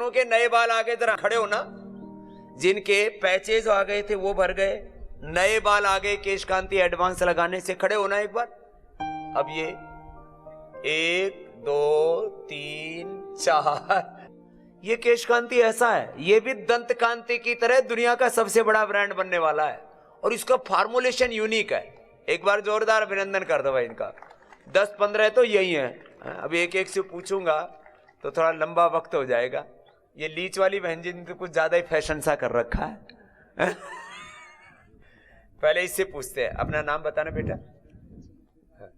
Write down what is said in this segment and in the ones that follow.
दोनों के नए बाल आ गए, जरा खड़े हो ना। जिनके पैचेज आ गए थे वो भर गए, नए बाल आ गए केश कांति एडवांस लगाने से। खड़े होना एक बार। अब ये 1 2 3 4, ये केश कांति ऐसा है, ये भी दंत कांति की तरह दुनिया का सबसे बड़ा ब्रांड बनने वाला है और इसका फार्मुलेशन यूनिक है। एक बार जोरदार अभिनंदन कर दो भाई इनका। 10-15 तो यही है। अब एक एक से पूछूंगा तो थोड़ा लंबा वक्त हो जाएगा। ये लीच वाली बहन जी ने तो कुछ ज्यादा ही फैशन सा कर रखा है। पहले इससे पूछते हैं, अपना नाम बताना बेटा।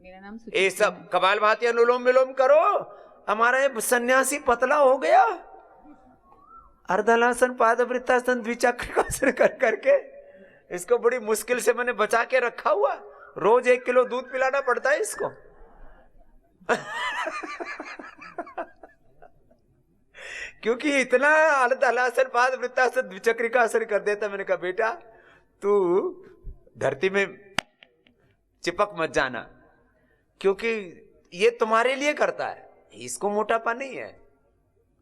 मेरा नाम ये सब कपालभाति अनुलोम विलोम करो। हमारा ये सन्यासी पतला हो गया। अर्धलासन, पादवृत्तासन, द्विचक्रिकासन कर करके इसको बड़ी मुश्किल से मैंने बचा के रखा हुआ। रोज 1 किलो दूध पिलाना पड़ता है इसको। क्योंकि इतना अर्धलासन, पादवृत्तासन, द्विचक्रिकासन कर देता। मैंने कहा बेटा तू धरती में चिपक मत जाना, क्योंकि ये तुम्हारे लिए करता है, इसको मोटापा नहीं है।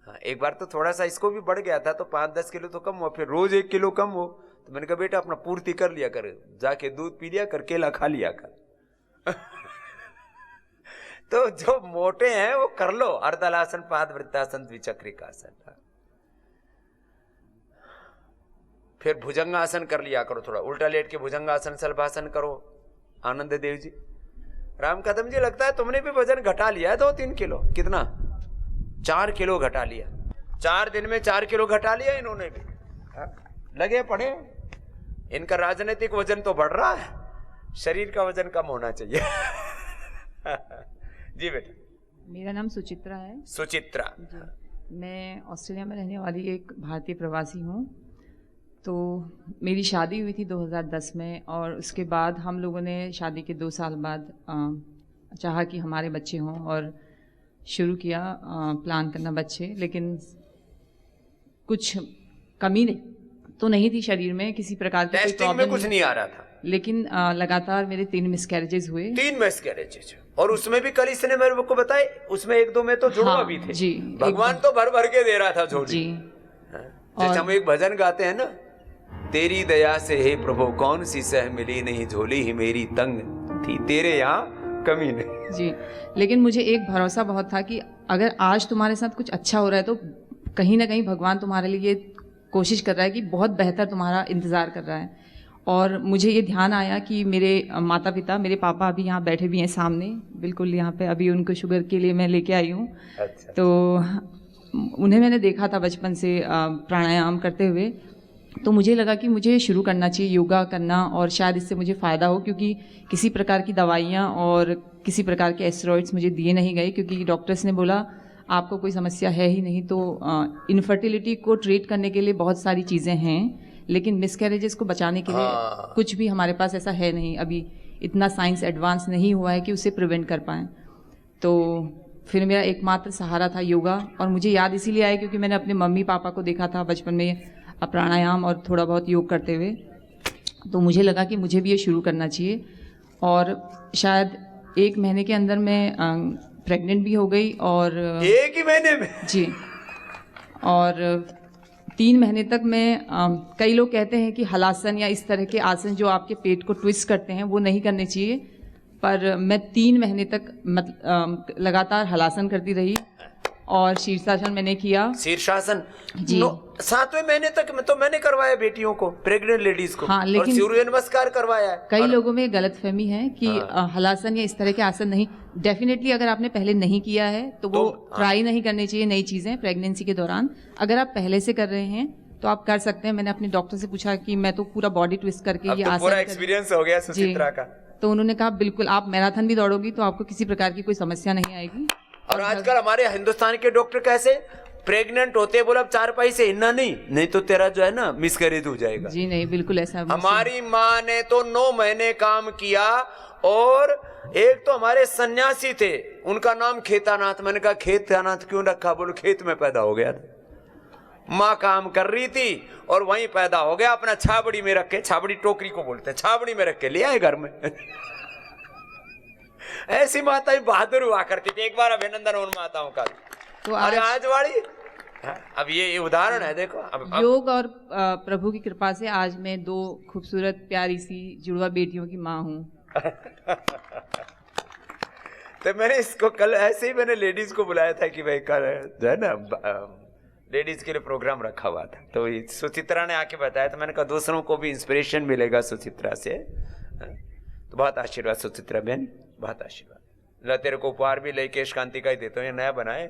हाँ, एक बार तो थोड़ा सा इसको भी बढ़ गया था तो 5-10 किलो तो कम हो, फिर रोज 1 किलो कम हो। तो मैंने कहा बेटा अपना पूर्ति कर लिया कर, जाके दूध पी लिया कर, केला खा लिया कर। तो जो मोटे हैं वो कर लो, अर्धलासन, पादवृत्तासन, द्विचक्रिकासन। फिर भुजंगासन कर लिया करो, थोड़ा उल्टा लेट के भुजंगासन, सलभासन करो। आनंद देव जी, राम कदम जी, लगता है तुमने भी वजन घटा लिया है 2-3 किलो। कितना? 4 किलो घटा लिया। 4 दिन में 4 किलो घटा लिया इन्होंने भी। लगे पड़े। इनका राजनीतिक वजन तो बढ़ रहा है, शरीर का वजन कम होना चाहिए। जी बेटा। मेरा नाम सुचित्रा है। सुचित्रा। मैं ऑस्ट्रेलिया में रहने वाली एक भारतीय प्रवासी हूँ। तो मेरी शादी हुई थी 2010 में, और उसके बाद हम लोगों ने शादी के 2 साल बाद चाहा कि हमारे बच्चे हों और शुरू किया प्लान करना बच्चे। लेकिन कुछ कमी तो नहीं थी शरीर में, किसी प्रकार की टेस्टिंग में कुछ नहीं आ रहा था, लेकिन लगातार मेरे 3 मिसकैरेजेस हुए। 3 मिसकैरेजेस, और उसमें भी कल इसने मेरे को बताए, उसमें 1-2 में तो जुड़वा भी थे। जी, भगवान तो भर भर के दे रहा था झोली जी। जैसे हम एक भजन गाते हैं ना, तेरी दया से हे प्रभु कौन सी सह मिली, नहीं झोली ही मेरी तंग थी, तेरे यहाँ कमी नहीं। जी, लेकिन मुझे एक भरोसा बहुत था कि अगर आज तुम्हारे साथ कुछ अच्छा हो रहा है तो कहीं ना कहीं भगवान तुम्हारे लिए कोशिश कर रहा है कि बहुत बेहतर तुम्हारा इंतज़ार कर रहा है। और मुझे ये ध्यान आया कि मेरे माता पिता, मेरे पापा अभी यहाँ बैठे भी हैं सामने, बिल्कुल यहाँ पे, अभी उनको शुगर के लिए मैं लेके आई हूँ। अच्छा। तो उन्हें मैंने देखा था बचपन से प्राणायाम करते हुए, तो मुझे लगा कि मुझे शुरू करना चाहिए योगा करना, और शायद इससे मुझे फ़ायदा हो, क्योंकि किसी प्रकार की दवाइयाँ और किसी प्रकार के एस्टेरॉइड्स मुझे दिए नहीं गए, क्योंकि डॉक्टर्स ने बोला आपको कोई समस्या है ही नहीं। तो इनफर्टिलिटी को ट्रीट करने के लिए बहुत सारी चीज़ें हैं, लेकिन मिसकैरेजेस को बचाने के लिए कुछ भी हमारे पास ऐसा है नहीं। अभी इतना साइंस एडवांस नहीं हुआ है कि उसे प्रिवेंट कर पाएँ। तो फिर मेरा एकमात्र सहारा था योगा, और मुझे याद इसीलिए आया क्योंकि मैंने अपने मम्मी पापा को देखा था बचपन में प्राणायाम और थोड़ा बहुत योग करते हुए। तो मुझे लगा कि मुझे भी ये शुरू करना चाहिए, और शायद 1 महीने के अंदर मैं प्रेग्नेंट भी हो गई। और 1 ही महीने में? जी। और 3 महीने तक मैं कई लोग कहते हैं कि हलासन या इस तरह के आसन जो आपके पेट को ट्विस्ट करते हैं वो नहीं करने चाहिए, पर मैं 3 महीने तक लगातार हलासन करती रही, और शीर्षासन मैंने किया। शीर्षासन जी। 7वें महीने तक तो मैंने करवाया बेटियों को, प्रेग्नेंट लेडीज को। हाँ, लेकिन और सूर्य नमस्कार करवाया है। कई लोगों में गलतफहमी है कि हलासन या इस तरह के आसन नहीं। डेफिनेटली अगर आपने पहले नहीं किया है तो वो ट्राई नहीं करनी चाहिए नई चीजें प्रेगनेंसी के दौरान। अगर आप पहले से कर रहे हैं तो आप कर सकते हैं। मैंने अपने डॉक्टर से पूछा कि मैं तो पूरा बॉडी ट्विस्ट करके ये आसन, पूरा एक्सपीरियंस हो गया सुचित्रा का। तो उन्होंने कहा बिल्कुल आप मैराथन भी दौड़ोगी तो आपको किसी प्रकार की कोई समस्या नहीं आएगी। और आजकल हमारे हिंदुस्तान के डॉक्टर कैसे, प्रेग्नेंट होते बोला 4 पाई से हिलना नहीं तो तेरा जो है ना मिसकैरेज हो जाएगा। जी नहीं, बिल्कुल ऐसा। हमारी माँ ने तो 9 महीने काम किया। और एक तो हमारे सन्यासी थे, उनका नाम खेतानाथ। मैंने कहा खेतानाथ क्यों रखा? बोलो खेत में पैदा हो गया था। माँ काम कर रही थी और वहीं पैदा हो गया। अपना छाबड़ी में रख के, छाबड़ी टोकरी को बोलते हैं, छाबड़ी में रख के ले आए घर में। ऐसी माता बहादुर हुआ करती थी। एक बार अभिनंदन उन माताओं का। तो अरे आज वाली अब ये उदाहरण है, देखो अब योग और प्रभु की कृपा से आज मैं 2 खूबसूरत प्यारी सी जुड़वा बेटियों की माँ हूँ। तो मैंने इसको कल ऐसे ही मैंने लेडीज को बुलाया था कि भाई कल जो है ना लेडीज के लिए प्रोग्राम रखा हुआ था, तो सुचित्रा ने आके बताया, तो मैंने कहा दूसरों को भी इंस्पिरेशन मिलेगा सुचित्रा से। तो बहुत आशीर्वाद सुचित्रा बहन, बहुत आशीर्वाद। ला तेरे को उपहार भी ले केश कांति का ही देता हूँ, ये नया बनाए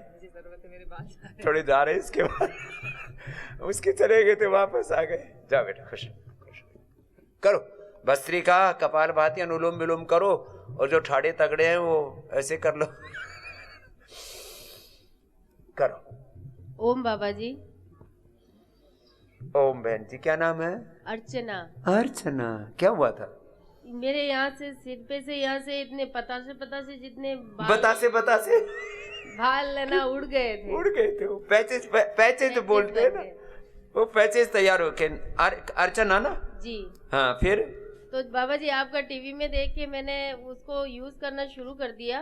थोड़ी जा रहे इसके बाद उसके चले गए थे, वापस आ गए। जाओ बेटा खुश करो, भस्त्रिका कपाल भाती अनुलोम विलोम करो, और जो ठाड़े तगड़े हैं वो ऐसे कर लो। करो। ओम बाबा जी। ओम बहन जी, क्या नाम है? अर्चना। अर्चना, क्या हुआ था? मेरे यहाँ से सिर पे से यहाँ से इतने पता से जितने बता से बाल ना उड़ गए थे। वो पैचेज बोलते हैं ना, वो पैचेज तैयार हो के। अर्चना ना जी। हाँ, फिर तो बाबा जी आपका टीवी में देख के मैंने उसको यूज करना शुरू कर दिया,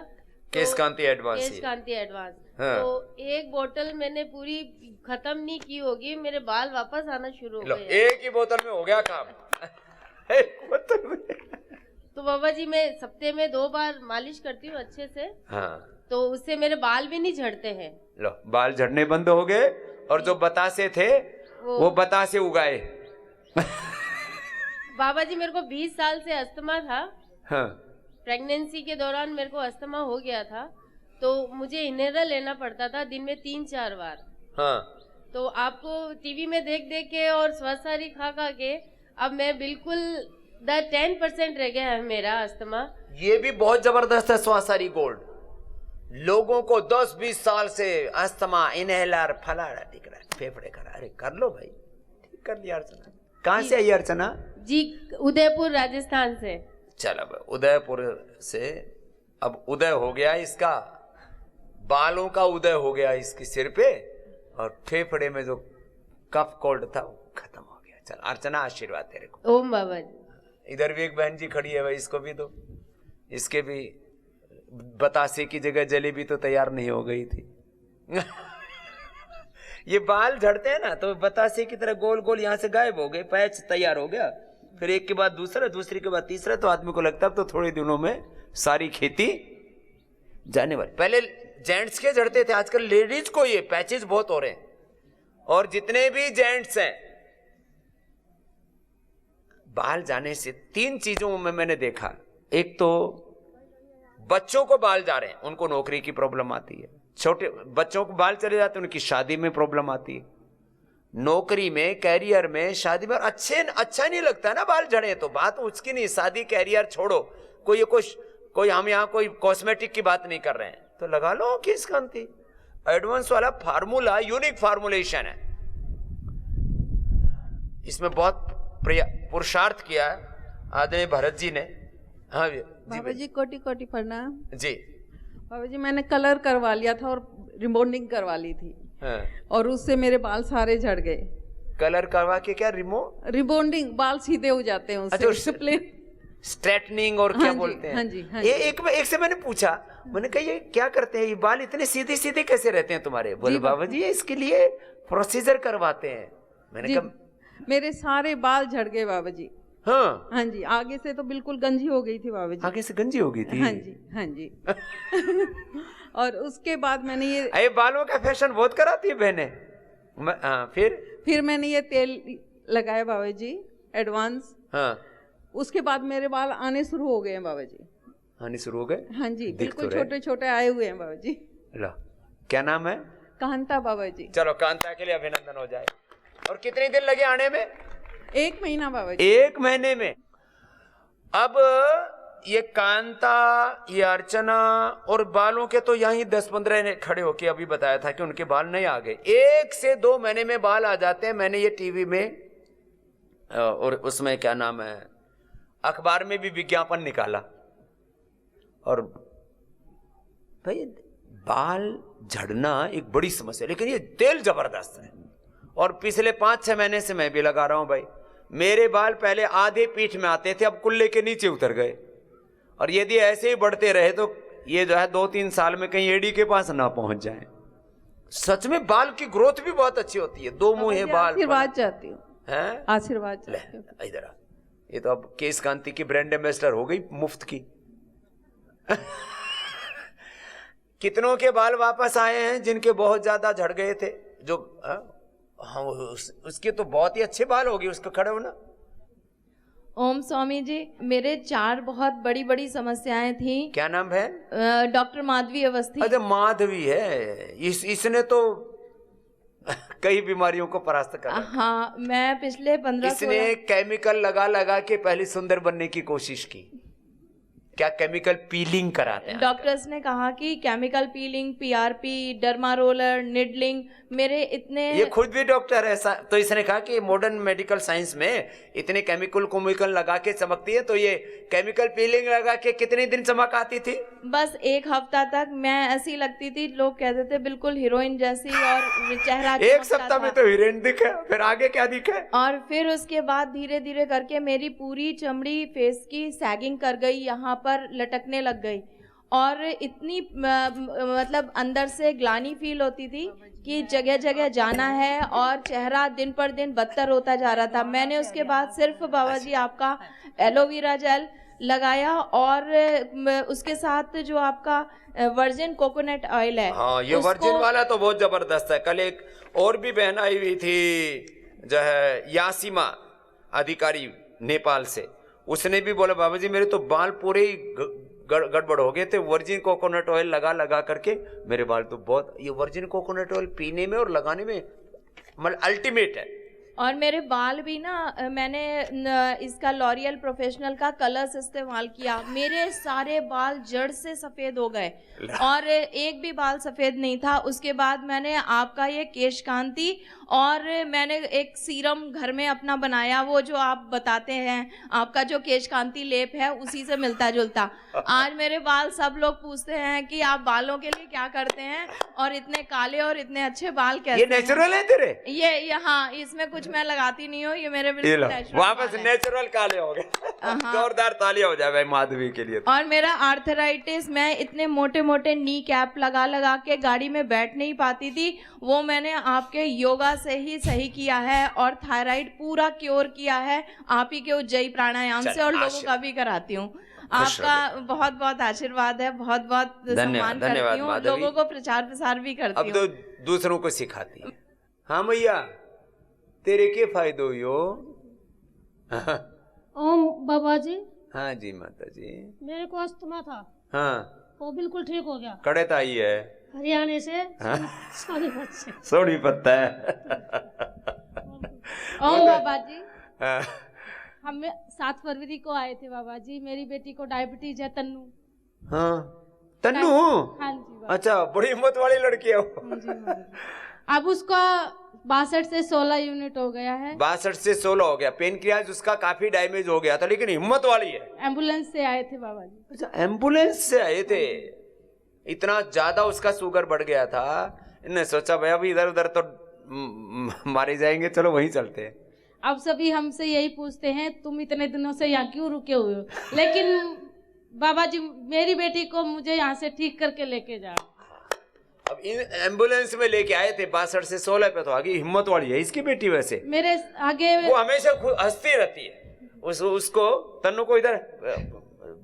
केश कांति एडवांस। केश कांति एडवांस। हाँ। तो एक बोतल मैंने पूरी खत्म नहीं की होगी, मेरे बाल वापस आना शुरू हो गए। एक ही बोतल में हो गया काम। एक बोतल में। तो बाबा जी मैं सप्ते में 2 बार मालिश करती हूँ अच्छे से। हाँ, तो उससे मेरे बाल भी नहीं झड़ते हैं। लो बाल झड़ने बंद हो गए, और जो बतासे थे वो बतासे उगाए। बाबा जी मेरे को 20 साल से अस्थमा था। हाँ। प्रेगनेंसी के दौरान मेरे को अस्थमा हो गया था, तो मुझे इनहेलर लेना पड़ता था दिन में 3-4 बार। हाँ। तो आपको टीवी में देख के और स्वसारी खा के अब मैं बिल्कुल 10% रह गया है मेरा अस्थमा। ये भी बहुत जबरदस्त है स्वासारी गोल्ड। लोगों को 10-20 साल से अस्थमा, इनहेलर, फलाड़ा दिख रहा है, फेफड़े कर, अरे कर लो भाई, ठीक कर लिया। अर्चना कहाँ से आई अर्चना? जी उदयपुर राजस्थान से। चल अब उदयपुर से अब उदय हो गया इसका, बालों का उदय हो गया इसके सिर पे, और फेफड़े में जो कफ कोल्ड था वो खत्म हो गया। चल अर्चना आशीर्वाद तेरे को। ओम बाबा जी। इधर भी एक बहन जी खड़ी है भाई, इसको भी दो। इसके भी बतासे की जगह जलेबी तो तैयार नहीं हो गई थी। ये बाल झड़ते हैं ना, तो बतासे की तरह गोल गोल यहाँ से गायब हो गए, पैच तैयार हो गया, फिर एक के बाद दूसरा, दूसरे के बाद तीसरा, तो आदमी को लगता है तो थोड़े दिनों में सारी खेती जाने वाली। पहले जेंट्स के झड़ते थे, आजकल लेडीज को ये पैचेस बहुत हो रहे हैं। और जितने भी जेंट्स हैं, बाल जाने से 3 चीजों में मैंने देखा। एक तो बच्चों को बाल जा रहे हैं, उनको नौकरी की प्रॉब्लम आती है। छोटे बच्चों को बाल चले जाते हैं, उनकी शादी में प्रॉब्लम आती है, नौकरी में, कैरियर में, शादी में। अच्छा नहीं लगता ना बाल झड़े, तो बात उसकी नहीं, शादी कैरियर छोड़ो, कोई हम यहाँ कोई कॉस्मेटिक की बात नहीं कर रहे हैं, तो लगा लो केश कांति एडवांस वाला फार्मूला, यूनिक फार्मुलेशन है। इसमें बहुत पुरुषार्थ किया है आदरणीय भरत जी ने। हाँ बाबा जी कोटि कोटि प्रणाम जी। बाबा जी मैंने कलर करवा लिया था और रिबॉन्डिंग करवा ली थी। हाँ। और उससे मेरे बाल सारे झड़ गए। कलर करवा के क्या? रिबॉन्डिंग, बाल सीधे हो जाते हैं उससे। स्ट्रेटनिंग और क्या बोलते हैं? हाँ जी, हाँ ये एक से मैंने पूछा, मैंने कहा ये क्या करते हैं, ये बाल इतने सीधे सीधे कैसे रहते हैं तुम्हारे? बोले बाबा जी इसके लिए प्रोसीजर करवाते हैं। मैंने कहा मेरे सारे बाल झड़ गए बाबा जी। हाँ हाँ जी, आगे से तो बिल्कुल गंजी हो गई थी बाबा जी। आगे से गंजी हो गई थी? हाँ जी, हाँ जी। और उसके बाद मैंने ये बालों का फैशन बहुत कराती है बहने। फिर मैंने ये तेल लगाया बाबा जी एडवांस। हाँ। उसके बाद मेरे बाल आने शुरू हो गए हैं बाबा जी। आने शुरू हो गए? हाँ जी, बिल्कुल छोटे छोटे आए हुए हैं बाबा जी। लो, क्या नाम है? कांता बाबा जी। चलो कांता के लिए अभिनंदन हो जाए। और कितने दिन लगे आने में? 1 महीना बाबा जी। 1 महीने में। अब ये कांता, ये अर्चना और बालों के तो यहीं 10-15 खड़े होके अभी बताया था कि उनके बाल नहीं आ गए। 1 से 2 महीने में बाल आ जाते हैं। मैंने ये टीवी में और उसमें क्या नाम है, अखबार में भी विज्ञापन निकाला। और भाई बाल झड़ना एक बड़ी समस्या, लेकिन ये तेल जबरदस्त है। और पिछले 5-6 महीने से मैं भी लगा रहा हूं भाई। मेरे बाल पहले आधे पीठ में आते थे, अब कुल्ले के नीचे उतर गए। और यदि ऐसे ही बढ़ते रहे तो ये जो है 2-3 साल में कहीं एडी के पास ना पहुंच जाए। सच में बाल की ग्रोथ भी बहुत अच्छी होती है, दो मुंहे बाल। आशीर्वाद चाहती हूँ, हैं? आशीर्वाद चाहती हूँ। इधर आ, ये तो अब केश कांति की ब्रांड एम्बेसडर हो गई मुफ्त की। कितनों के बाल वापस आए हैं जिनके बहुत ज्यादा झड़ गए थे, जो हाँ उसके तो बहुत ही अच्छे बाल हो गए, उसको खड़े होना। ओम स्वामी जी, मेरे 4 बहुत बड़ी बड़ी समस्याएं थी। क्या नाम है? डॉक्टर माधवी अवस्थी। अच्छा माधवी है, इसने तो कई बीमारियों को परास्त कर। हाँ, मैं पिछले 15 इसने केमिकल लगा लगा के पहले सुंदर बनने की कोशिश की। क्या केमिकल पीलिंग कराते हैं? डॉक्टर्स ने कहा कि chemical peeling, PRP, derma roller, needling, मेरे इतने। ये खुद भी डॉक्टर है, तो इसने कहा कि मॉडर्न मेडिकल साइंस में इतने केमिकल लगा के चमकती है, तो ये केमिकल पीलिंग लगा के कितने दिन चमक आती थी? बस 1 हफ्ता तक मैं ऐसी लगती थी, लोग कहते थे बिल्कुल हीरोइन जैसी, और चेहरा 1 सप्ताह में तो हीरोइन दिखे, फिर आगे क्या दिखे? और फिर उसके बाद धीरे धीरे करके मेरी पूरी चमड़ी फेस की सैगिंग कर गई, यहाँ पर लटकने लग गई, और इतनी मतलब अंदर से ग्लानी फील होती थी कि जगह जगह जाना है, और चेहरा दिन पर दिन बदतर होता जा रहा था। मैंने उसके बाद सिर्फ बाबा जी आपका एलोवेरा जेल लगाया, और उसके साथ जो आपका वर्जिन कोकोनट ऑयल है, हाँ ये वर्जिन वाला तो बहुत जबरदस्त है। कल एक और भी बहन आई हुई थी, जो है यासीमा अधिकारी नेपाल से, उसने भी बोला बाबा जी मेरे तो बाल पूरे ही गड़बड़ हो गए थे, वर्जिन कोकोनट ऑयल लगा लगा करके मेरे बाल तो बहुत। ये वर्जिन कोकोनट ऑयल पीने में और लगाने में मतलब अल्टीमेट है। और मेरे बाल भी ना, मैंने इसका लॉरियल प्रोफेशनल का कलर्स इस्तेमाल किया, मेरे सारे बाल जड़ से सफ़ेद हो गए, और एक भी बाल सफ़ेद नहीं था। उसके बाद मैंने आपका ये केश कांति, और मैंने एक सीरम घर में अपना बनाया, वो जो आप बताते हैं, आपका जो केश कांति लेप है उसी से मिलता जुलता। आज मेरे बाल सब लोग पूछते हैं कि आप बालों के लिए क्या करते हैं, और इतने काले और इतने अच्छे बाल कैसे? ये नेचुरल है तेरे? ये हाँ, इसमें कुछ मैं लगाती नहीं हूँ, ये मेरे बिल्कुल नेचुरल वापस नेचुरल काले हो गए। जोरदार तालियां हो जाए भाई माधवी के लिए। और मेरा आर्थराइटिस, मैं इतने मोटे मोटे नी कैप लगा लगा के गाड़ी में बैठ नहीं पाती थी, वो मैंने आपके योगा से ही सही किया है, और थायराइड पूरा क्योर किया है आप ही के उज्जयी प्राणायाम से, और लोगों का भी कराती हूँ। आपका बहुत बहुत आशीर्वाद है, बहुत बहुत सम्मान करती हूँ, लोगों को प्रचार प्रसार भी करती हूँ। अब तो दूसरों को सिखाती है। हाँ मैया, तेरे के फायदे हो? ओम बाबा जी। हाँ जी माता जी। मेरे को अस्थमा था, हाँ वो बिल्कुल ठीक हो गया। कड़े आई है हरियाणा से, हाँ? सोनीपत से। सोनी पत्ता है। ओम बाबा जी, हाँ। हम 7 फरवरी को आए थे बाबा जी, मेरी बेटी को डायबिटीज है, तन्नू। हाँ तन्नू? हाँ जी बाबा। अच्छा, बड़ी हिम्मत वाली लड़की है वो। हाँ जी बाबा जी। अब उसका 62 से 16 यूनिट हो गया है। 62 से 16 हो गया। पेनक्रियाज उसका काफी डैमेज हो गया था, लेकिन हिम्मत वाली है। एम्बुलेंस से आए थे बाबा जी। अच्छा, एम्बुलेंस से आए थे? इतना ज्यादा उसका शुगर बढ़ गया था, इन्होंने सोचा भाई अभी इधर उधर तो मारे जाएंगे, चलो वहीं चलते हैं। अब सभी हमसे यही पूछते हैं तुम इतने दिनों से यहाँ क्यों रुके हुए हो, लेकिन बाबा जी मेरी बेटी को मुझे यहाँ से ठीक करके लेके जाओ। अब इन एम्बुलेंस में लेके आए थे, 62 से 16 पे, तो आगे हिम्मत वाली है इसकी बेटी। वैसे मेरे आगे वो हमेशा हंसती रहती है। उसको तन्नू को इधर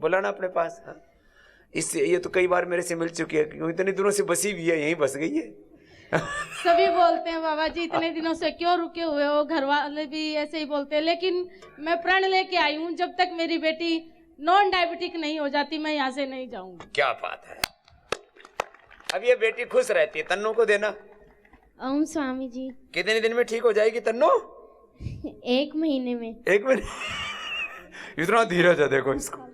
बुलाना अपने पास। हाँ? इससे ये तो कई बार मेरे से मिल चुकी है, क्योंकि इतने दिनों से बसी हुई है, यहीं बस गई है। सभी बोलते हैं बाबा जी इतने दिनों से क्यों रुके हुए हो, घर वाले भी ऐसे ही बोलते हैं, लेकिन मैं प्रण लेके आई हूँ, जब तक मेरी बेटी नॉन डायबिटिक नहीं हो जाती मैं यहाँ से नहीं जाऊंगी। क्या बात है। अब ये बेटी खुश रहती है, तन्नू को देना। ओम स्वामी जी। कितने दिन में ठीक हो जाएगी तन्नू? 1 महीने में। 1 महीने? इतना धीरज है, देखो इसको।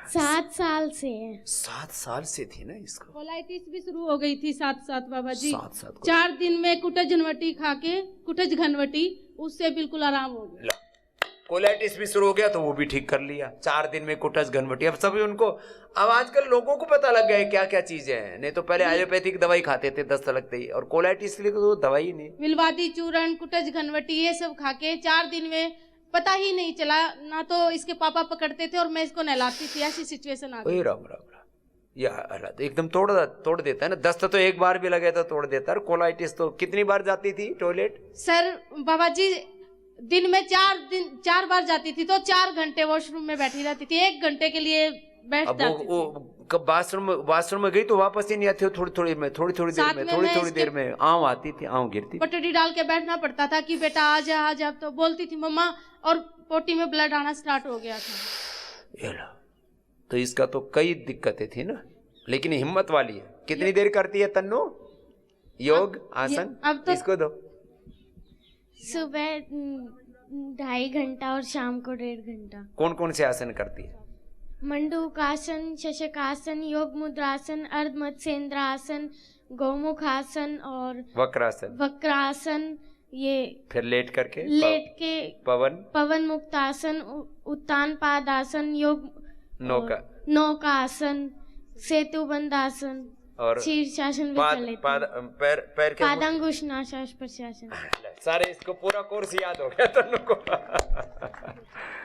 7 साल से है। 7 साल से थी ना इसको। कोलाइटिस भी शुरू हो गई थी 7 बाबा जी। 7 4 दिन में कुटज घनवटी खा के, कुटज घनवटी, उससे बिल्कुल आराम हो गया। कोलाइटिस भी शुरू हो गया तो वो भी ठीक कर लिया 4 दिन में, कुटज घनवटी। अब सभी उनको, अब आजकल लोगों को पता लग गया है क्या क्या चीजें हैं। नहीं तो पहले आयुर्वेदिक दवाई खाते थे, दस्त लगते ही, और कोलाइटिस के लिए तो दवाई नहीं। विलवादी चूर्ण, कुटज घनवटी, ये सब खा के 4 दिन में पता ही नहीं चला, ना तो इसके पापा पकड़ते थे और मैं इसको नहलाती थी, ऐसी सिचुएशन आ गई। राम राम राम। या अल्लाह, तो एकदम तोड़ देता है ना। दस्त तो एक बार भी लगे तो तोड़ देता है। कोलाइटिस तो कितनी बार जाती थी टॉयलेट? सर बाबा जी दिन में 4 बार जाती थी, तो 4 घंटे वॉशरूम में बैठी रहती थी, 1 घंटे के लिए बैठ अब जाती थी। वो कब बाथरूम में गई तो वापस ही नहीं आती, थोड़ी थोड़ी देर में आँव आती थी, आँव गिरती। पटड़ी डाल के बैठना पड़ता था कि बेटा आ जा, तो बोलती थी मम्मा, और पोटी में ब्लड आना स्टार्ट हो गया था। ये लो, तो इसका तो कई दिक्कतें थी ना, लेकिन हिम्मत वाली है। कितनी देर करती है तन्नू योग आसन? अब तो इसको दो। सुबह 2.5 घंटा और शाम को 1.5 घंटा। कौन कौन से आसन करती है? मंडूकासन, शशकासन, योग मुद्रासन, अर्ध मत्स्येंद्रासन, गौमुख आसन और वक्रासन। ये फिर लेट करके लेट के पवन मुक्तासन, उत्तान पादासन, योग नौका आसन, सेतु बंदासन और शीर्षासन भी कर लेते हैं। पैर के पादांगुष्ठासन, प्रशासन। सारे इसको पूरा कोर्स याद हो गया तन्नू को।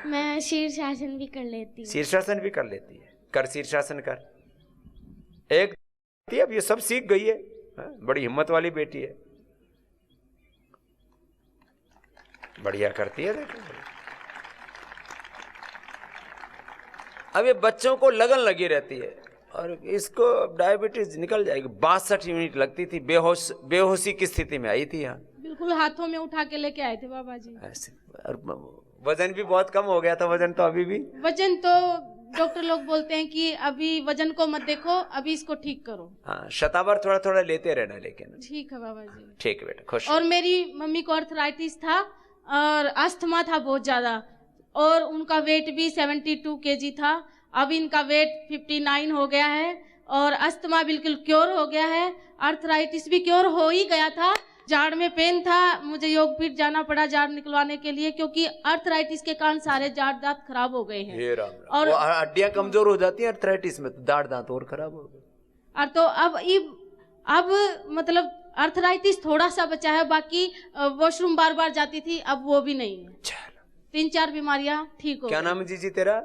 मैं शीर्षासन भी कर लेती हूँ। शीर्षासन भी कर लेती है। कर शीर्षासन कर। एक अब ये सब सीख गई है। बड़ी हिम्मत वाली बेटी है, बढ़िया करती है। देखो अब ये बच्चों को लगन लगी रहती है, और इसको डायबिटीज निकल जाएगी। 62 यूनिट लगती थी, बेहोशी की स्थिति में आई थी यहाँ। बिल्कुल हाथों में उठा के लेके आए थे बाबा जी। ऐसे, और वजन भी बहुत कम हो गया था। वजन तो अभी भी, वजन तो डॉक्टर लोग बोलते हैं कि अभी वजन को मत देखो, अभी इसको ठीक करो। हाँ, शतावर थोड़ा थोड़ा लेते रहना। लेकिन ठीक है बाबा जी। ठीक है बेटा, खुश। और मेरी मम्मी को अर्थराइटिस था और अस्थमा था बहुत ज्यादा, और उनका वेट भी 72 kg था। अब इनका वेट 59 हो गया है, और अस्थमा बिल्कुल क्योर हो गया है। अर्थराइटिस भी क्योर हो ही गया था। जाड़ में पेन था, मुझे योगपीठ जाना पड़ा जाड़ निकलवाने के लिए, क्योंकि अर्थराइटिस के कारण सारे जाड़ दांत खराब हो गए हैं। और हड्डियां कमजोर हो जाती हैं अर्थराइटिस में, तो दाढ़ दांत और खराब हो गए। और तो अब मतलब अर्थराइटिस थोड़ा सा बचा है, बाकी वॉशरूम बार बार जाती थी, अब वो भी नहीं है। 3-4 बीमारियां ठीक हो। क्या नाम है जीजी तेरा?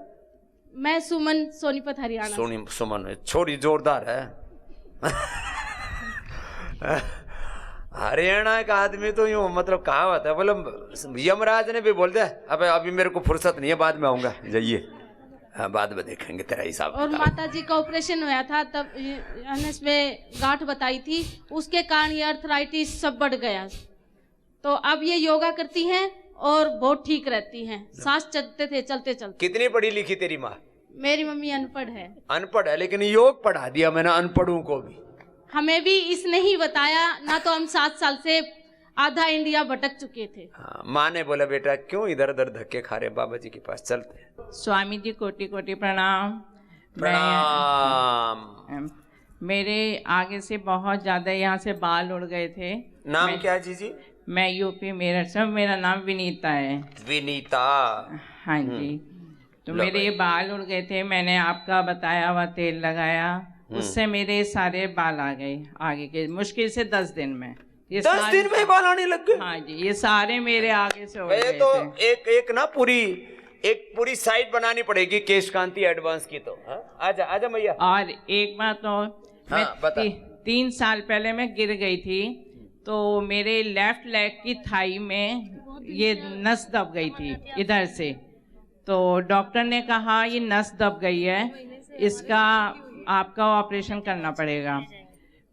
मैं सुमन, सोनीपत हरियाणा। सुमन छोरी जोरदार है। हरियाणा का आदमी तो यूं मतलब कहावत है, बोलो यमराज ने भी बोल दिया अबे अभी मेरे को फुर्सत नहीं है, बाद में आऊंगा, जाइए। हाँ, बाद में देखेंगे तेरा हिसाब। और माता जी का ऑपरेशन हुआ था, तब एनएस में गांठ बताई थी, उसके कारण ये अर्थराइटिस सब बढ़ गया। तो अब ये योगा करती हैं और बहुत ठीक रहती हैं। सांस चलते थे चलते चलते। कितनी पढ़ी लिखी तेरी माँ? मेरी मम्मी अनपढ़ है। अनपढ़ है, लेकिन योग पढ़ा दिया मैंने अनपढ़ों को भी। हमें भी इसने ही बताया, ना तो हम 7 साल से आधा इंडिया भटक चुके थे। हाँ, माँ ने बोला बेटा क्यों इधर उधर धक्के खा रहे, बाबा जी के पास चलते हैं। स्वामी जी कोटि कोटि प्रणाम। प्रणाम। मेरे आगे से बहुत ज्यादा यहाँ से बाल उड़ गए थे। नाम क्या जी जी? मैं यूपी मेरठ से, मेरा नाम विनीता है। विनीता? हाँ जी। तो मेरे ये बाल उड़ गए थे, मैंने आपका बताया हुआ तेल लगाया, उससे मेरे सारे बाल आ गए आगे के, मुश्किल से 10 दिन में। ये 10 दिन में बाल आने लग गए? हाँ जी, ये सारे मेरे आगे से हो गए तो थे। एक ना पूरी साइट बनानी पड़ेगी केश कांति एडवांस की। तो आजा मैया। और एक बात और, मैं 3 साल पहले मैं गिर गई थी, तो मेरे लेफ्ट लेग की थाई में ये नस दब गई थी इधर से। तो डॉक्टर ने कहा ये नस दब गई है, इसका आपका ऑपरेशन करना पड़ेगा।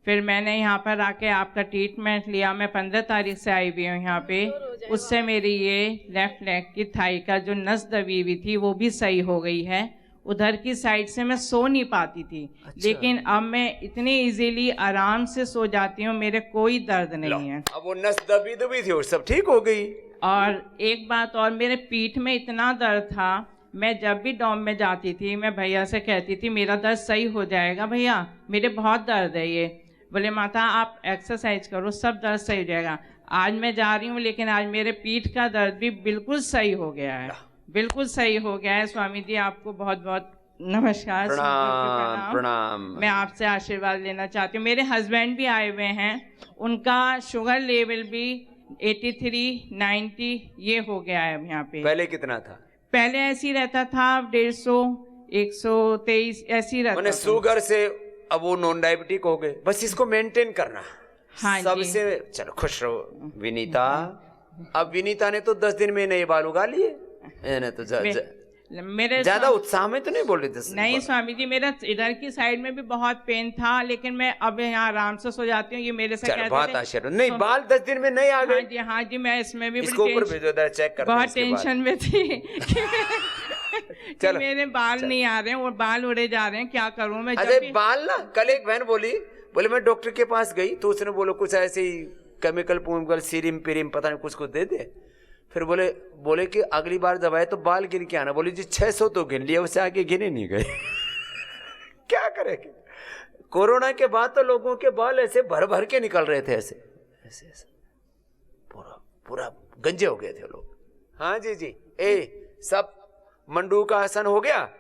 फिर मैंने यहाँ पर आके आपका ट्रीटमेंट लिया। मैं 15 तारीख से आई हुई हूँ यहाँ पे। उससे मेरी ये लेफ्ट लेग की थाई का जो नस दबी हुई थी वो भी सही हो गई है। उधर की साइड से मैं सो नहीं पाती थी। अच्छा। लेकिन अब मैं इतनी इजीली आराम से सो जाती हूँ, मेरे कोई दर्द नहीं है। अब वो नस दबी थी और सब ठीक हो गई। और एक बात और, मेरे पीठ में इतना दर्द था, मैं जब भी डॉम में जाती थी मैं भैया से कहती थी मेरा दर्द सही हो जाएगा भैया, मेरे बहुत दर्द है। ये बोले माता आप एक्सरसाइज करो सब दर्द सही हो जाएगा। आज मैं जा रही हूँ, लेकिन आज मेरे पीठ का दर्द भी बिल्कुल सही हो गया है, बिल्कुल सही हो गया है। स्वामी जी आपको बहुत बहुत नमस्कार। प्रणाम प्रणाम। मैं आपसे आशीर्वाद लेना चाहती हूँ। मेरे हस्बैंड भी आए हुए हैं, उनका शुगर लेवल भी 83, 90 ये हो गया है यहाँ पे। पहले कितना था? पहले ऐसे ही रहता था 150, 123 ऐसी रहता मैंने था। शुगर से अब वो नॉन डायबिटिक हो गए, बस इसको मेंटेन करना। हाँ जी। सबसे चलो खुश रहो विनीता। अब विनीता ने तो 10 दिन में नए बाल उगा लिए। मैंने तो मेरे ज्यादा उत्साह में तो नहीं बोल रही थी। नहीं स्वामी जी, मेरा इधर की साइड में भी बहुत पेन था, लेकिन मैं अब यहाँ आराम से सो जाती हूँ। ये मेरे से कहते बहुत थे आशीर्वाद। नहीं बाल 10 दिन में नहीं आ गए। हाँ जी, हाँ जी, मैं इसमें भी इसको ऊपर भेजो, इधर चेक करते हैं बहुत इसके टेंशन में थी कि चलो, मेरे बाल नहीं आ रहे हैं और बाल उड़े जा रहे हैं, क्या करूं मैं। अरे बाल ना, कल एक बहन बोले मैं डॉक्टर के पास गई तो उसने बोलो कुछ ऐसे ही केमिकल सीरिम पिरिम पता नहीं कुछ दे दे। फिर बोले कि अगली बार जब आए तो बाल गिन के आना। बोली जी 600 तो गिन लिया, उससे आगे गिने नहीं गए। क्या करेंगे। कोरोना के बाद तो लोगों के बाल ऐसे भर भर के निकल रहे थे, ऐसे ऐसे ऐसे पूरा गंजे हो गए थे लोग। हाँ जी जी। सब मंडू का आसन हो गया।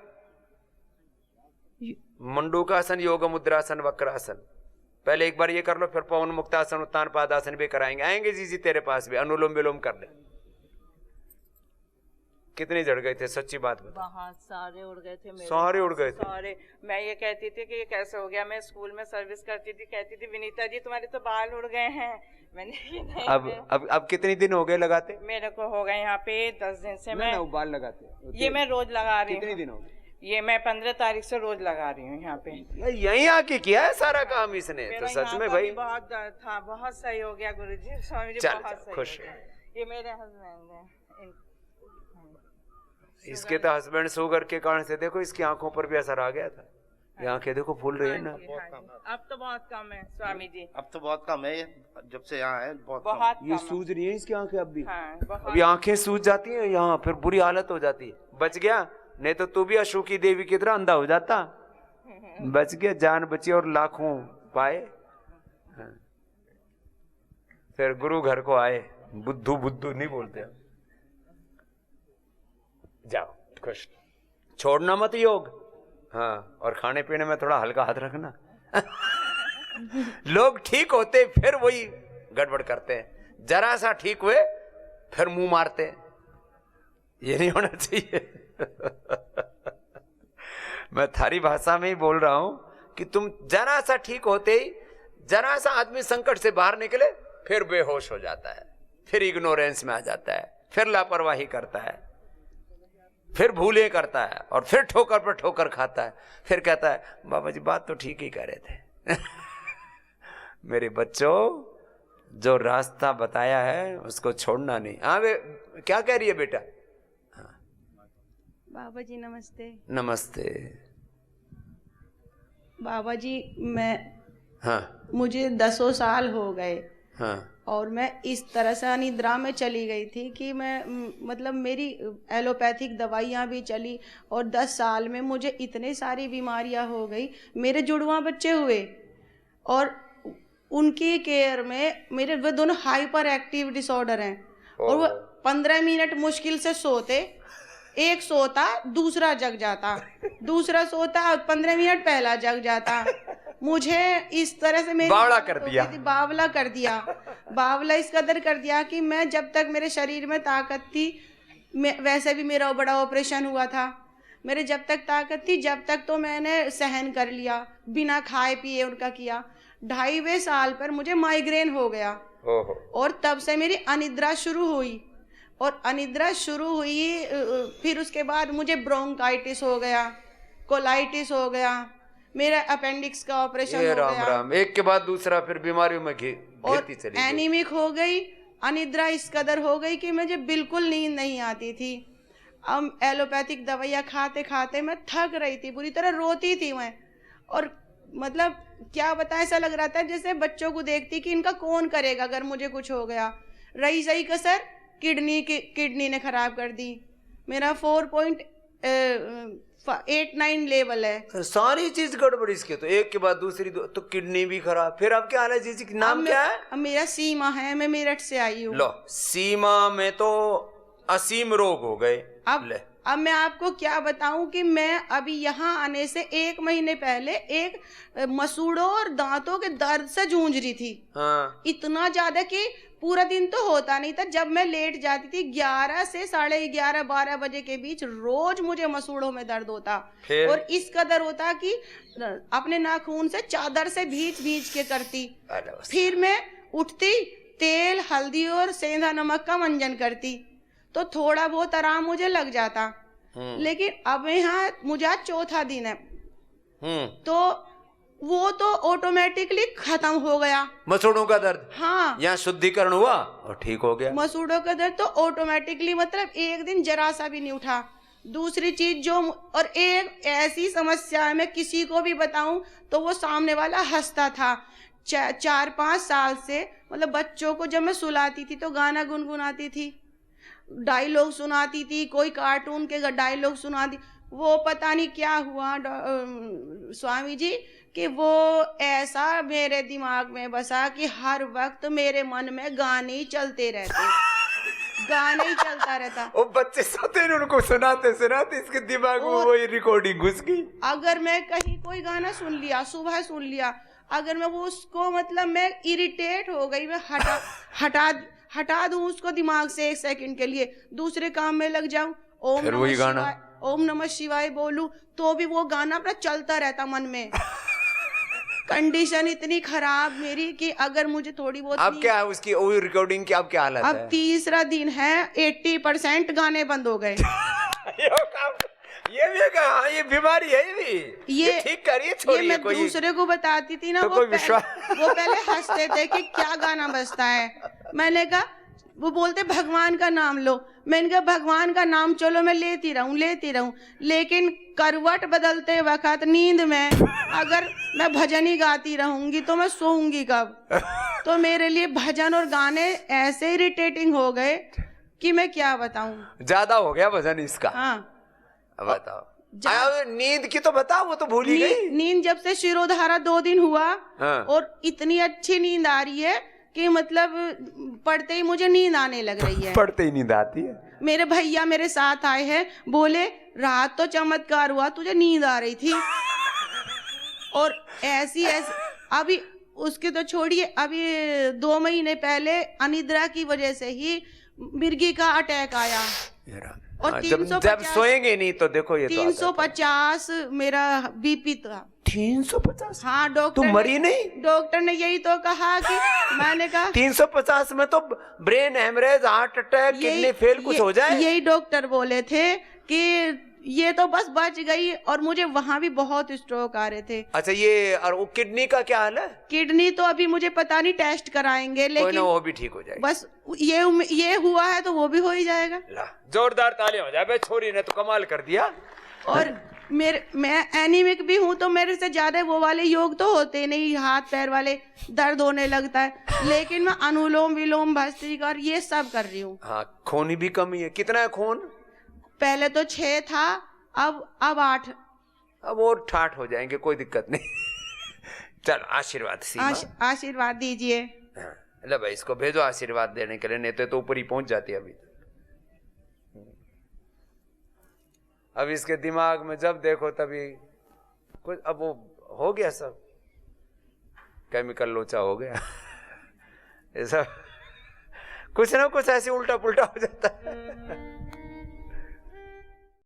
मंडू का आसन, योग मुद्रासन, वक्रासन। पहले एक बार ये कर लो, फिर पवन मुक्तासन, उत्तान पादासन भी कराएंगे। आएंगे जी तेरे पास भी, अनुलोम विलोम कर ले। कितने जड़ गए थे सच्ची बात बता। बहुत सारे उड़ गए थे मेरे, सारे उड़ गए थे। सारे। मैं ये कहती थी कि ये कैसे हो गया। मैं स्कूल में सर्विस करती थी, कहती थी विनीता जी तुम्हारे तो बाल उड़ गए हैं। मैंने नहीं, अब कितने दिन हो गए लगाते? मेरे को हो गए यहाँ पे 10 दिन से। मैं बाल लगाते ये मैं रोज लगा रही हूँ। कितने दिन हो गए? ये मैं 15 तारीख से रोज लगा रही हूँ यहाँ पे। यहीं आके किया है सारा काम इसने तो सच यहाँ में का भाई। भी बहुत दर्द था, बहुत सही हो गया गुरुजी, स्वामी जी, चल बहुत सही खुश हो गया। ये मेरे हस्बैंड हैं। इसके तो हस्बैंड शुगर के कारण से देखो इसकी आंखों पर भी असर आ गया था। ये आंखें देखो फूल रही है ना। अब तो बहुत कम है स्वामी जी, अब तो बहुत कम है, जब से यहाँ है बहुत बहुत ये कम सूज रही है इसकी आंखें अब भी। हाँ, बहुत। अभी आंखें सूज जाती हैं यहाँ, फिर बुरी हालत हो जाती है। बच गया, नहीं तो तू भी अशोकी देवी की तरह अंधा हो जाता। बच गया, जान बची और लाखों पाए। हाँ। फिर गुरु घर को आए, बुद्धू बुद्धू नहीं बोलते। जाओ खुश, छोड़ना मत योग। हाँ, और खाने पीने में थोड़ा हल्का हाथ रखना। लोग ठीक होते फिर वही गड़बड़ करते हैं, जरा सा ठीक हुए फिर मुंह मारते हैं। ये नहीं होना चाहिए। मैं थारी भाषा में ही बोल रहा हूं कि तुम जरा सा ठीक होते ही, जरा सा आदमी संकट से बाहर निकले फिर बेहोश हो जाता है, फिर इग्नोरेंस में आ जाता है, फिर लापरवाही करता है, फिर भूले करता है, और फिर ठोकर पर ठोकर खाता है। फिर कहता है बाबा जी बात तो ठीक ही कह रहे थे। मेरे बच्चों, जो रास्ता बताया है उसको छोड़ना नहीं। हाँ वे क्या कह रही है बेटा? बाबा जी नमस्ते। नमस्ते। बाबा जी हाँ मुझे 10 साल हो गए। हाँ। और मैं इस तरह से अनिद्रा में चली गई थी कि मैं मतलब मेरी एलोपैथिक दवाइयाँ भी चली, और 10 साल में मुझे इतने सारी बीमारियाँ हो गई। मेरे जुड़वा बच्चे हुए और उनकी केयर में मेरे वे दोनों हाइपर एक्टिव डिसऑर्डर हैं, और वो 15 मिनट मुश्किल से सोते। एक सोता दूसरा जग जाता, दूसरा सोता 15 मिनट पहला जग जाता। मुझे इस तरह से मेरी बावला कर दिया। बावला कर दिया, बावला इस कदर कर दिया कि मैं जब तक मेरे शरीर में ताकत थी, वैसे भी मेरा बड़ा ऑपरेशन हुआ था, मेरे जब तक ताकत थी जब तक तो मैंने सहन कर लिया, बिना खाए पिए उनका किया। 2.5 साल पर मुझे माइग्रेन हो गया, और तब से मेरी अनिद्रा शुरू हुई, और अनिद्रा शुरू हुई फिर उसके बाद मुझे ब्रोंकाइटिस हो गया, कोलाइटिस हो गया, मेरा अपेंडिक्स का ऑपरेशन हो राम गया, राम, एक के बाद दूसरा फिर बीमारियों में घेरती चली गई। एनीमिक हो गई। अनिद्रा इस कदर हो गई कि मुझे बिल्कुल नींद नहीं आती थी। अब एलोपैथिक दवाइयाँ खाते खाते मैं थक रही थी, पूरी तरह रोती थी मैं, और मतलब क्या बताएं, ऐसा लग रहा था जैसे बच्चों को देखती कि इनका कौन करेगा अगर मुझे कुछ हो गया। रही सही कसर किडनी ने खराब कर दी। मेरा 4.89 लेवल है। सारी चीज गड़बड़ इसके, तो एक के बाद दूसरी तो किडनी भी खराब। फिर अब क्या हाल है जी? नाम क्या है? अब मेरा सीमा है, मैं मेरठ से आई हूँ। लो, सीमा में तो असीम रोग हो गए। अब अब मैं आपको क्या बताऊं कि मैं अभी यहाँ आने से 1 महीने पहले एक मसूड़ों और दांतों के दर्द से जूझ रही थी। हाँ। इतना ज्यादा कि पूरा दिन तो होता नहीं था, जब मैं लेट जाती थी 11 से 11:30 12 बजे के बीच रोज मुझे मसूड़ों में दर्द होता। और इस कदर होता कि अपने नाखून से चादर से भींच के करती। फिर मैं उठती, तेल हल्दी और सेंधा नमक का मंजन करती, तो थोड़ा बहुत आराम मुझे लग जाता। लेकिन अब यहाँ मुझे आज 4था दिन है, तो वो तो ऑटोमेटिकली खत्म हो गया मसूड़ों का दर्द। हाँ, यहाँ शुद्धिकरण हुआ और ठीक हो गया। मसूड़ों का दर्द तो ऑटोमेटिकली, मतलब एक दिन जरा सा भी नहीं उठा। दूसरी चीज जो, और एक ऐसी समस्या है, मैं किसी को भी बताऊं तो वो सामने वाला हंसता था। 4-5 साल से, मतलब बच्चों को जब मैं सुलाती थी तो गाना गुनगुनाती थी, डायलॉग सुनाती थी, कोई कार्टून के डायलॉग सुनाती। वो पता नहीं क्या हुआ स्वामी जी कि वो ऐसा मेरे दिमाग में बसा कि हर वक्त मेरे मन में गाने ही चलते रहते, गाने ही चलता रहता। वो बच्चे सोते हैं, उनको सुनाते सुनाते इसके दिमाग में वो रिकॉर्डिंग घुस गई। अगर मैं कहीं कोई गाना सुन लिया, सुबह सुन लिया, अगर मैं वो उसको, मतलब मैं इरिटेट हो गई, मैं हटा दूं उसको दिमाग से 1 सेकंड के लिए, दूसरे काम में लग जाऊं, ओम नमः शिवाय बोलूं, तो भी वो गाना अपना चलता रहता मन में। कंडीशन इतनी खराब मेरी कि अगर मुझे थोड़ी बहुत, अब क्या है उसकी रिकॉर्डिंग की, अब क्या हालत है? अब 3रा दिन है, 80% गाने बंद हो गए। ये भी कहा, ये बीमारी है, ये ठीक करिए, छोड़िए। मैं दूसरे को बताती थी ना, तो वो पहले हंसते थे कि क्या गाना बजता है। मैंने कहा, वो बोलते भगवान का नाम लो, मैंने कहा भगवान का नाम चलो मैं लेती रहूं, लेकिन करवट बदलते वक्त नींद में अगर मैं भजन ही गाती रहूंगी तो मैं सोऊंगी कब? तो मेरे लिए भजन और गाने ऐसे इरिटेटिंग हो गए कि मैं क्या बताऊं। ज्यादा हो गया भजन इसका। हाँ, अब बताओ नींद की तो बताओ, वो तो भूल ही गई। नींद जब से शिरोधारा 2 दिन हुआ, हाँ। और इतनी अच्छी नींद आ रही है कि मतलब पढ़ते ही मुझे नींद आने लग रही है। पढ़ते ही नींद आती है। मेरे भैया मेरे साथ आए हैं, बोले रात तो चमत्कार हुआ, तुझे नींद आ रही थी। और ऐसी अभी उसके तो छोड़िए, अभी 2 महीने पहले अनिद्रा की वजह से ही मिर्गी का अटैक आया। और 350, जब सोएंगे नहीं तो देखो ये 350 मेरा बीपी था। 350? हाँ, डॉक्टर, तुम मरी नहीं? डॉक्टर ने यही तो कहा कि मैंने कहा 350 में तो brain haemorrhage, heart attack, kidney fail कुछ हो जाए। यही डॉक्टर बोले थे कि ये तो बस बच गई, और मुझे वहां भी बहुत स्ट्रोक आ रहे थे। अच्छा, ये और वो किडनी का क्या हाल है? किडनी तो अभी मुझे पता नहीं, टेस्ट कराएंगे, लेकिन वो भी ठीक हो जाएगा। बस ये हुआ है तो वो भी हो ही जाएगा। जोरदार तालियां हो जाए भाई, छोरी ने तो कमाल कर दिया। और मैं एनीमिक भी हूँ, तो मेरे से ज्यादा वो वाले योग तो होते नहीं, हाथ पैर वाले दर्द होने लगता है, लेकिन मैं अनुलोम विलोम भस्त्रिका ये सब कर रही हूँ। हाँ, खून भी कमी है। कितना है खून? पहले तो 6 था, अब 8। अब और 8 हो जाएंगे, कोई दिक्कत नहीं। चल, आशीर्वाद आशीर्वाद दीजिए। ले भाई, इसको भेजो आशीर्वाद देने के लिए, नहीं तो ऊपर ही पहुंच जाती है अभी। अब इसके दिमाग में जब देखो तभी कुछ, अब वो हो गया सब, केमिकल लोचा हो गया। ये सब कुछ ना कुछ ऐसे उल्टा पुल्टा हो जाता है।